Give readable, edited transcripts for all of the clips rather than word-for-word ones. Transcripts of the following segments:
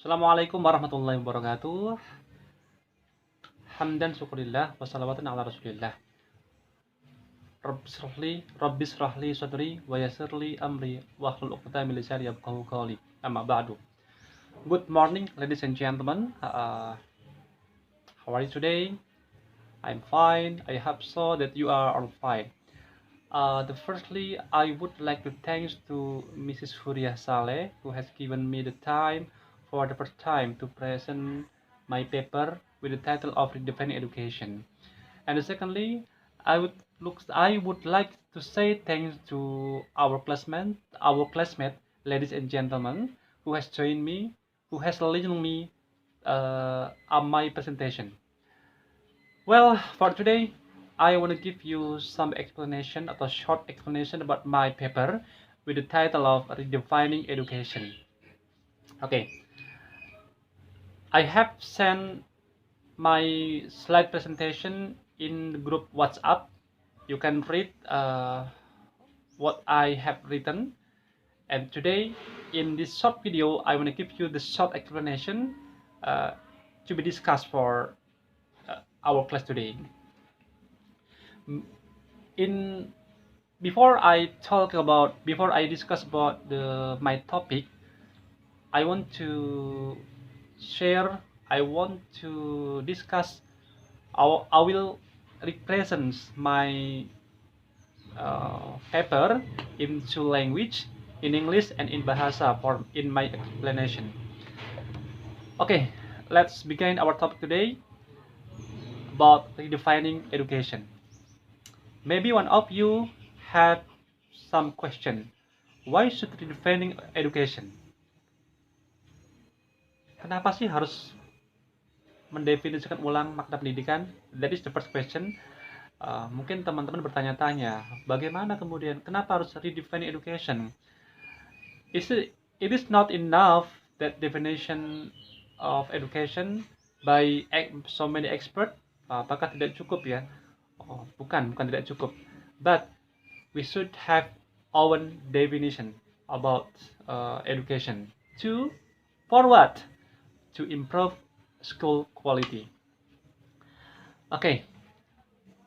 Assalamualaikum warahmatullahi wabarakatuh. Hamdan syukurillah wassalawatan ala rasulillah. Rabbisrahli sadri wa yassirli amri wahlul 'uqdatam min lisani yafqahu qawli. Amma ba'du. Good morning, ladies and gentlemen. How are you today? I'm fine. I hope so that you are all fine. Firstly, I would like to thanks to Mrs. Huria Saleh who has given me the time for the first time to present my paper with the title of Redefining Education. And secondly, I would like to say thanks to our classmate, ladies and gentlemen, who has joined me, who has listened me on my presentation. Well, for today, I want to give you some explanation or short explanation about my paper with the title of Redefining Education. Okay, I have sent my slide presentation in the group WhatsApp. You can read what I have written. And today, in this short video, I want to give you the short explanation to be discussed for our class today. In before I discuss about my topic, I want to share. I want to discuss. I will represent my paper in two language, in English and in Bahasa for in my explanation. Okay, let's begin our topic today about redefining education. Maybe one of you had some question. Why should redefining education? Kenapa sih harus mendefinisikan ulang makna pendidikan? That is the first question. Mungkin teman-teman bertanya-tanya, bagaimana kemudian kenapa harus redefining education? It is not enough that definition of education by so many expert. Apakah tidak cukup ya? Bukan tidak cukup. But we should have own definition about education. For what? To improve school quality. Okay.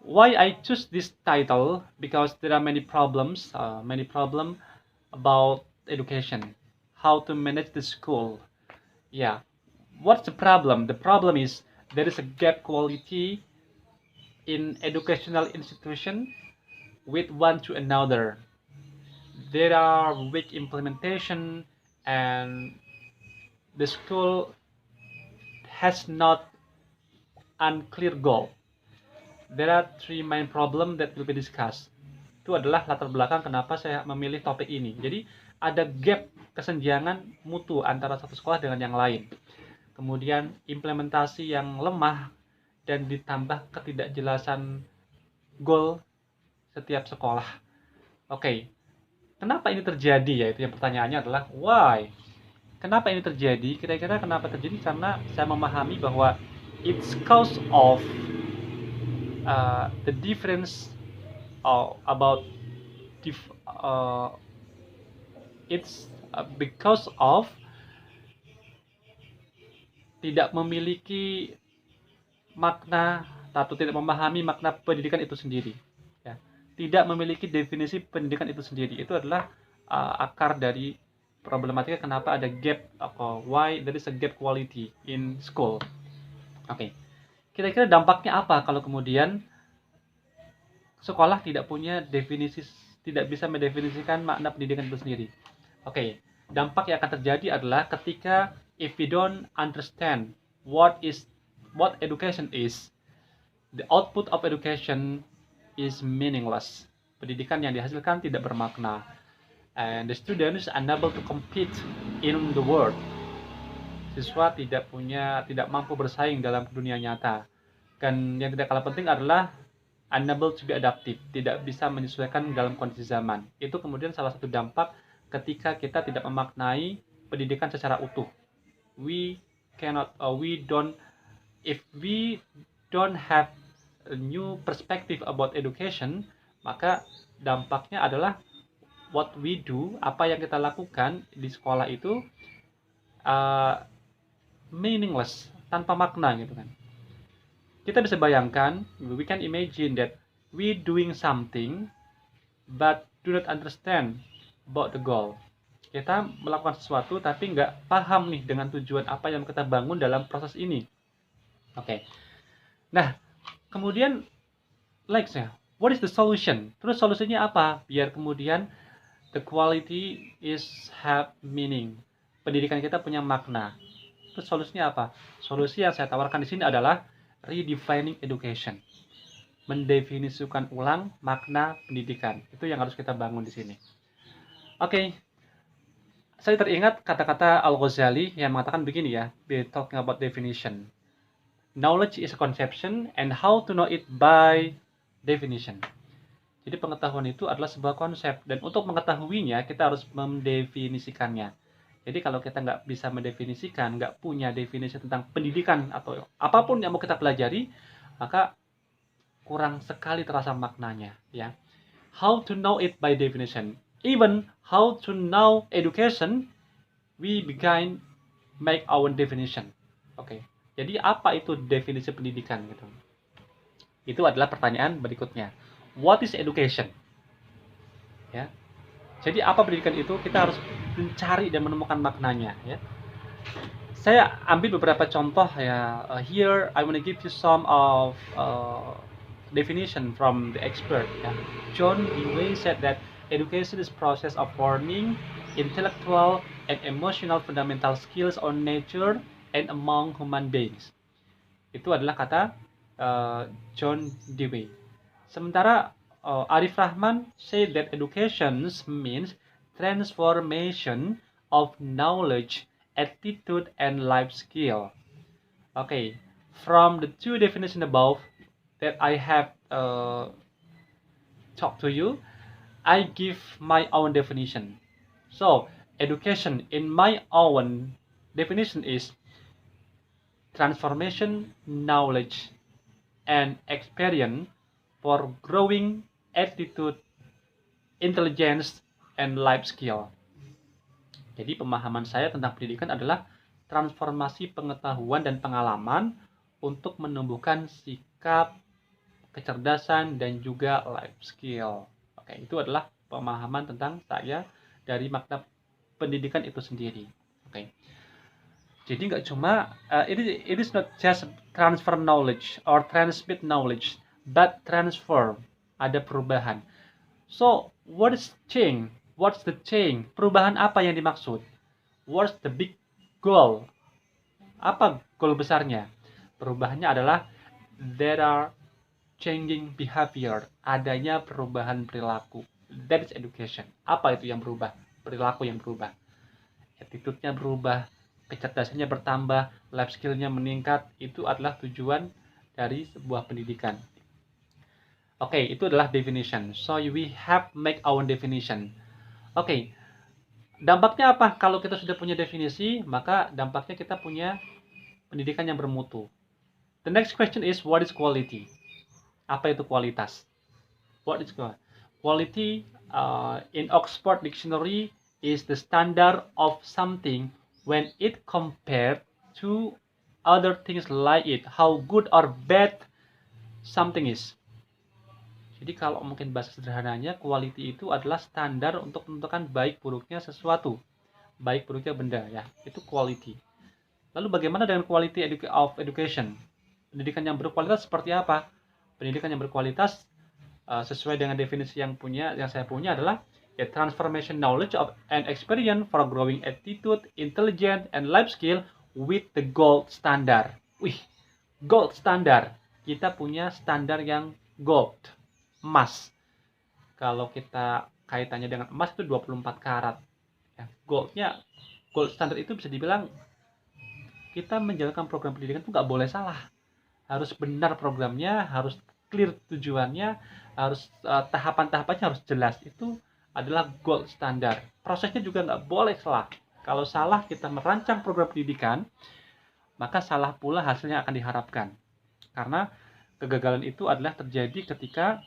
Why I choose this title? Because there are many problems about education. How to manage the school. Yeah. What's the problem? The problem is there is a gap quality in educational institution with one to another. There are weak implementation and the school has not unclear goal. There are three main problem that will be discussed. Itu adalah latar belakang kenapa saya memilih topik ini. Jadi ada gap kesenjangan mutu antara satu sekolah dengan yang lain. Kemudian implementasi yang lemah dan ditambah ketidakjelasan goal setiap sekolah. Oke. Kenapa ini terjadi? Yaitu yang pertanyaannya adalah why? Kenapa ini terjadi? Kira-kira kenapa terjadi? Karena saya memahami bahwa it's cause of the difference about it's because of tidak memiliki makna atau tidak memahami makna pendidikan itu sendiri, ya. Tidak memiliki definisi pendidikan itu sendiri. Itu adalah akar dari problematika kenapa ada gap atau why there is a gap quality in school. Oke. Kira-kira dampaknya apa kalau kemudian sekolah tidak punya definisi, tidak bisa mendefinisikan makna pendidikan itu sendiri? Oke. Dampak yang akan terjadi adalah ketika if we don't understand what education is, the output of education is meaningless. Pendidikan yang dihasilkan tidak bermakna. And the students are unable to compete in the world. Siswa tidak mampu bersaing dalam dunia nyata. Dan yang tidak kalah penting adalah unable to be adaptive, tidak bisa menyesuaikan dalam kondisi zaman. Itu kemudian salah satu dampak ketika kita tidak memaknai pendidikan secara utuh. If we don't have a new perspective about education, maka dampaknya adalah what we do, apa yang kita lakukan di sekolah itu meaningless, tanpa makna gitu kan. Kita bisa bayangkan, we can imagine that we doing something but do not understand about the goal. Kita melakukan sesuatu tapi nggak paham nih dengan tujuan apa yang kita bangun dalam proses ini. Oke. Nah, kemudian next-nya, what is the solution? Terus solusinya apa? Biar kemudian the quality is have meaning. Pendidikan kita punya makna. Terus solusinya apa? Solusi yang saya tawarkan di sini adalah redefining education. Mendefinisikan ulang makna pendidikan. Itu yang harus kita bangun di sini. Oke. Saya teringat kata-kata Al-Ghazali yang mengatakan begini ya, we're talking about definition. Knowledge is a conception and how to know it by definition. Jadi pengetahuan itu adalah sebuah konsep dan untuk mengetahuinya kita harus mendefinisikannya. Jadi kalau kita nggak bisa mendefinisikan, nggak punya definisi tentang pendidikan atau apapun yang mau kita pelajari, maka kurang sekali terasa maknanya. Ya, how to know it by definition. Even how to know education, we begin make our definition. Oke. Jadi apa itu definisi pendidikan gitu? Itu adalah pertanyaan berikutnya. What is education? Ya. Jadi apa pendidikan itu? Kita harus mencari dan menemukan maknanya ya. Saya ambil beberapa contoh ya. Here I want to give you some of definition from the expert ya. John Dewey said that education is process of forming intellectual and emotional fundamental skills on nature and among human beings. Itu adalah kata John Dewey. Sementara Arif Rahman said that education means transformation of knowledge, attitude, and life skill. Okay, from the two definitions above that I have talked to you, I give my own definition. So, education in my own definition is transformation, knowledge, and experience for growing attitude, intelligence, and life skill. Jadi pemahaman saya tentang pendidikan adalah transformasi pengetahuan dan pengalaman untuk menumbuhkan sikap, kecerdasan, dan juga life skill. Oke, itu adalah pemahaman tentang saya dari makna pendidikan itu sendiri. Oke. Jadi nggak cuma it is not just transfer knowledge or transmit knowledge, but transform. Ada perubahan. So, what is change? What's the change? Perubahan apa yang dimaksud? What's the big goal? Apa goal besarnya? Perubahannya adalah there are changing behavior. Adanya perubahan perilaku. That is education. Apa itu yang berubah? Perilaku yang berubah. Attitude-nya berubah, kecerdasannya bertambah, life skill-nya meningkat. Itu adalah tujuan dari sebuah pendidikan. Oke, itu adalah definition. So we have make our definition. Oke, dampaknya apa? Kalau kita sudah punya definisi, maka dampaknya kita punya pendidikan yang bermutu. The next question is, what is quality? Apa itu kualitas? What is quality? In Oxford Dictionary is the standard of something when it compared to other things like it, how good or bad something is. Jadi kalau mungkin bahasa sederhananya, quality itu adalah standar untuk menentukan baik buruknya sesuatu, baik buruknya benda ya, itu quality. Lalu bagaimana dengan quality of education? Pendidikan yang berkualitas seperti apa? Pendidikan yang berkualitas sesuai dengan definisi yang saya punya adalah ya, transformation knowledge of and experience for growing attitude, intelligence, and life skill with the gold standard. Wih, gold standard. Kita punya standar yang gold. Emas. Kalau kita kaitannya dengan emas itu 24 karat. Ya, gold standard itu bisa dibilang kita menjalankan program pendidikan itu nggak boleh salah. Harus benar programnya, harus clear tujuannya, harus tahapan-tahapannya harus jelas. Itu adalah gold standard. Prosesnya juga nggak boleh salah. Kalau salah kita merancang program pendidikan, maka salah pula hasilnya akan diharapkan. Karena kegagalan itu adalah terjadi ketika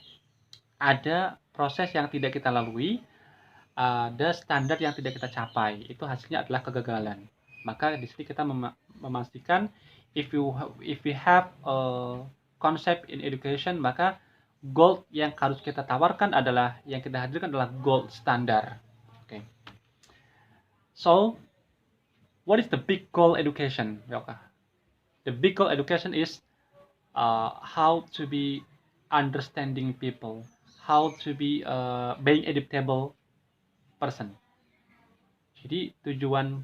ada proses yang tidak kita lalui, ada standar yang tidak kita capai, itu hasilnya adalah kegagalan. Maka di sini kita memastikan if we have a concept in education, maka gold yang harus kita tawarkan adalah, yang kita hadirkan adalah gold standar. Okay. So, what is the big goal education? The big goal education is how to be understanding people, how to be being adaptable person. Jadi tujuan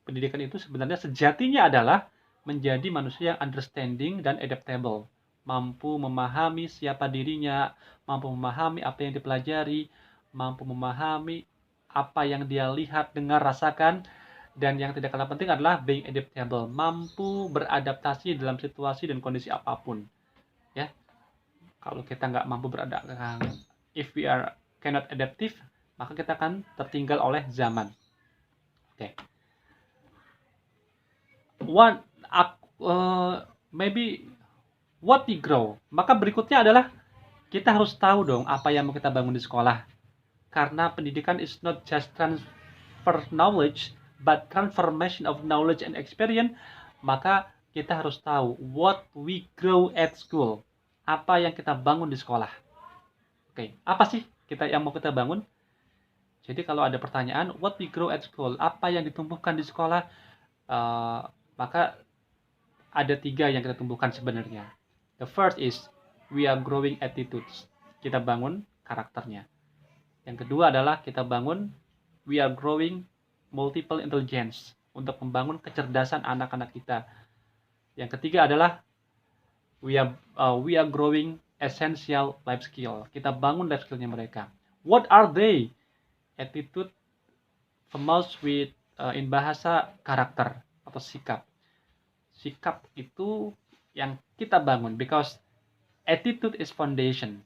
pendidikan itu sebenarnya sejatinya adalah menjadi manusia yang understanding dan adaptable, mampu memahami siapa dirinya, mampu memahami apa yang dipelajari, mampu memahami apa yang dia lihat, dengar, rasakan, dan yang tidak kalah penting adalah being adaptable, mampu beradaptasi dalam situasi dan kondisi apapun. Ya, kalau kita nggak mampu beradaptasi, if we are cannot adaptive, maka kita akan tertinggal oleh zaman. Oke. One maybe what we grow. Maka berikutnya adalah kita harus tahu dong apa yang mau kita bangun di sekolah. Karena pendidikan is not just transfer knowledge, but transformation of knowledge and experience. Maka kita harus tahu what we grow at school. Apa yang kita bangun di sekolah. Oke, apa sih yang mau kita bangun? Jadi kalau ada pertanyaan, what we grow at school, apa yang ditumbuhkan di sekolah, maka ada 3 yang kita tumbuhkan sebenarnya. The first is we are growing attitudes. Kita bangun karakternya. Yang kedua adalah kita bangun we are growing multiple intelligence, untuk membangun kecerdasan anak-anak kita. Yang ketiga adalah we are growing essential life skill. Kita bangun life skillnya mereka. What are they? Attitude famous with in bahasa karakter atau sikap. Sikap itu yang kita bangun, because attitude is foundation.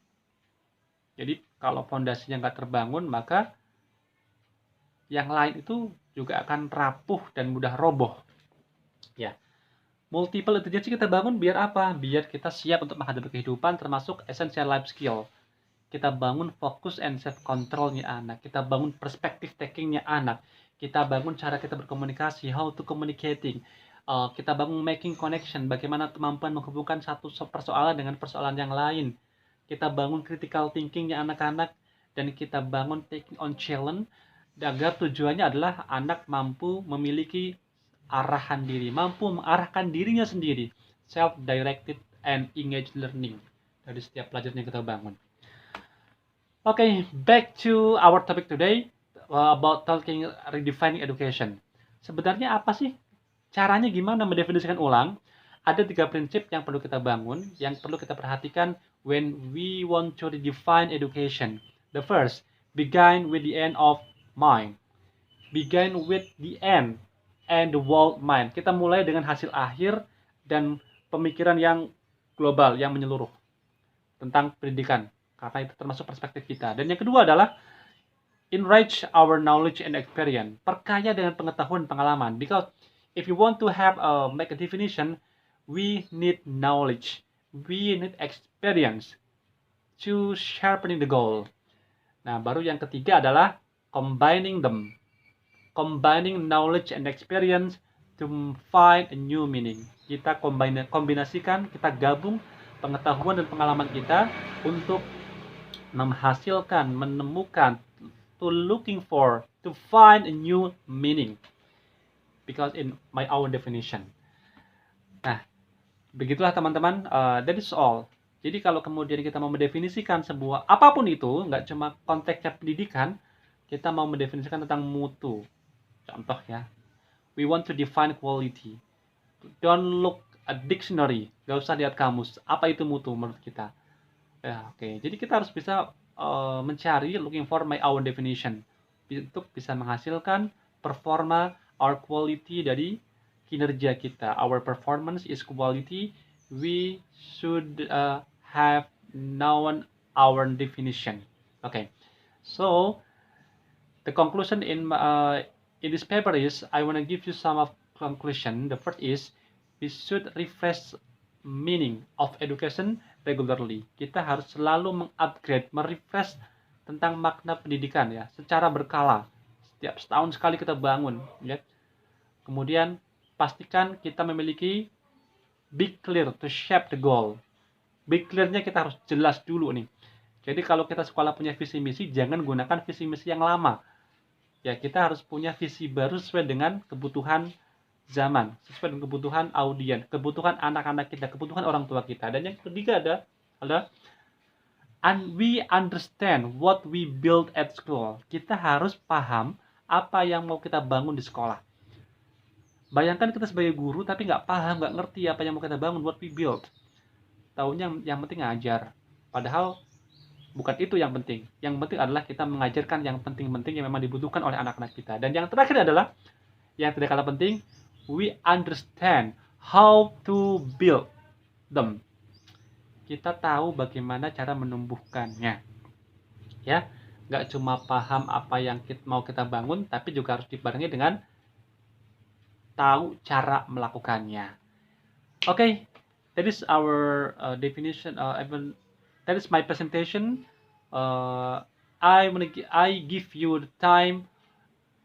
Jadi kalau fondasinya nggak terbangun, maka yang lain itu juga akan rapuh dan mudah roboh. Ya, multiple intelligence kita bangun biar apa? Biar kita siap untuk menghadapi kehidupan, termasuk essential life skill. Kita bangun fokus and self controlnya anak. Kita bangun perspective takingnya anak. Kita bangun cara kita berkomunikasi, how to communicating. Kita bangun making connection, bagaimana kemampuan menghubungkan satu persoalan dengan persoalan yang lain. Kita bangun critical thinkingnya anak-anak, dan kita bangun taking on challenge, agar tujuannya adalah anak mampu memiliki arahan diri, mampu mengarahkan dirinya sendiri, self-directed and engaged learning dari setiap pelajaran yang kita bangun. Okay, back to our topic today about talking redefining education. Sebenarnya apa sih? Caranya gimana mendefinisikan ulang? Ada 3 prinsip yang perlu kita bangun, yang perlu kita perhatikan when we want to redefine education. The first, begin with the end of mind. Begin with the end and the world mind. Kita mulai dengan hasil akhir dan pemikiran yang global, yang menyeluruh tentang pendidikan. Karena itu termasuk perspektif kita. Dan yang kedua adalah enrich our knowledge and experience. Perkaya dengan pengetahuan, pengalaman. Because if you want to have make a definition, we need knowledge, we need experience to sharpening the goal. Nah, baru yang ketiga adalah combining them. Combining knowledge and experience to find a new meaning. Kita kombinasikan, kita gabung pengetahuan dan pengalaman kita untuk menghasilkan, menemukan, to find a new meaning, because in my own definition. Nah, begitulah teman-teman, that is all. Jadi kalau kemudian kita mau mendefinisikan sebuah apapun itu, nggak cuma konteksnya pendidikan, kita mau mendefinisikan tentang mutu. Contoh ya, we want to define quality. Don't look a dictionary, nggak usah lihat kamus. Apa itu mutu menurut kita? Ya, oke. Jadi kita harus bisa mencari, looking for my own definition, untuk bisa menghasilkan performa or quality dari kinerja kita. Our performance is quality. We should have known our definition. Okay. So the conclusion in this paper is, I want to give you some of conclusion. The first is we should refresh meaning of education regularly. Kita harus selalu mengupgrade, merefresh tentang makna pendidikan secara berkala. Setiap setahun sekali kita bangun, ya. Kemudian pastikan kita memiliki be clear to shape the goal. Be clear-nya kita harus jelas dulu nih. Jadi kalau kita sekolah punya visi misi, jangan gunakan visi misi yang lama. Ya, kita harus punya visi baru sesuai dengan kebutuhan zaman, sesuai dengan kebutuhan audiens, kebutuhan anak-anak kita, kebutuhan orang tua kita. Dan yang ketiga adalah and we understand what we build at school. Kita harus paham apa yang mau kita bangun di sekolah. Bayangkan kita sebagai guru tapi nggak paham, nggak ngerti apa yang mau kita bangun, what we build. Taunya yang penting ngajar. Padahal bukan itu yang penting. Yang penting adalah kita mengajarkan yang penting-penting yang memang dibutuhkan oleh anak-anak kita. Dan yang terakhir adalah, yang tidak kalah penting, we understand how to build them. Kita tahu bagaimana cara menumbuhkannya. Ya, nggak cuma paham apa yang mau kita bangun, tapi juga harus dibarengi dengan tahu cara melakukannya. Okay, that is our definition. That is my presentation. I give you the time.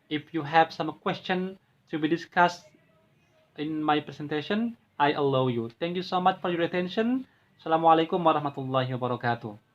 If you have some question to be discussed in my presentation, I allow you. Thank you so much for your attention. Assalamualaikum warahmatullahi wabarakatuh.